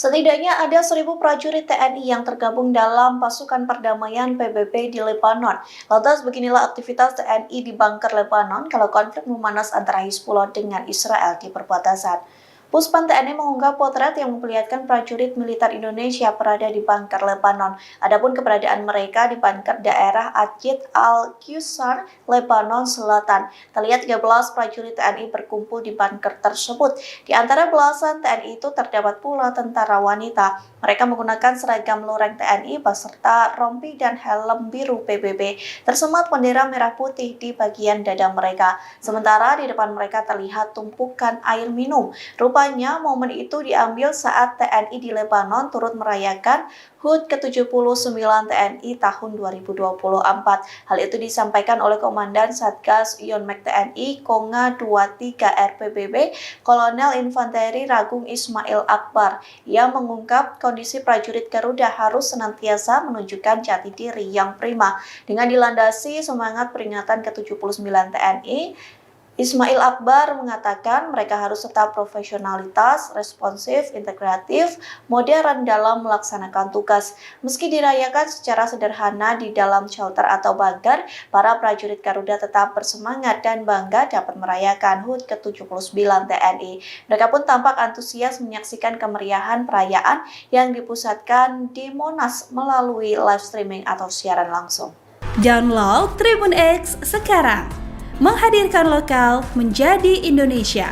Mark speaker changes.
Speaker 1: Setidaknya ada 1.000 prajurit TNI yang tergabung dalam pasukan perdamaian PBB di Lebanon. Lantas beginilah aktivitas TNI di bunker Lebanon kalau konflik memanas antara Hizbullah dengan Israel di perbatasan. Puspan TNI mengunggah potret yang memperlihatkan prajurit militer Indonesia berada di bunker Lebanon. Adapun keberadaan mereka di bunker daerah Ajid Al-Qusar, Lebanon Selatan. Terlihat 13 prajurit TNI berkumpul di bunker tersebut. Di antara belasan TNI itu terdapat pula tentara wanita. Mereka menggunakan seragam loreng TNI beserta rompi dan helm biru PBB. Tersemat bendera merah putih di bagian dada mereka. Sementara di depan mereka terlihat tumpukan air minum. Rupanya momen itu diambil saat TNI di Lebanon turut merayakan HUT ke-79 TNI tahun 2024. Hal itu disampaikan oleh Komandan Satgas Yonmek TNI Konga 23 RPBB Kolonel Infanteri Ragung Ismail Akbar. Ia mengungkap kondisi prajurit Garuda harus senantiasa menunjukkan jati diri yang prima. Dengan dilandasi semangat peringatan ke-79 TNI, Ismail Akbar mengatakan mereka harus tetap profesionalitas, responsif, integratif, modern dalam melaksanakan tugas. Meski dirayakan secara sederhana di dalam shelter atau bunker, para prajurit Garuda tetap bersemangat dan bangga dapat merayakan HUT ke-79 TNI. Mereka pun tampak antusias menyaksikan kemeriahan perayaan yang dipusatkan di Monas melalui live streaming atau siaran langsung.
Speaker 2: Download Tribun X sekarang. Menghadirkan lokal menjadi Indonesia.